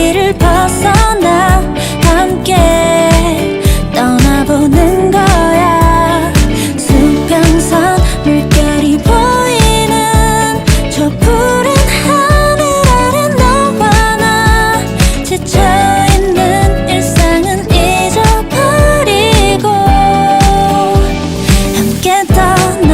거리를 벗어나 함께 떠나보는 거야. 수평선 물결이 보이는 저 푸른 하늘 아래 너와 나 지쳐있는 일상은 잊어버리고 함께 떠나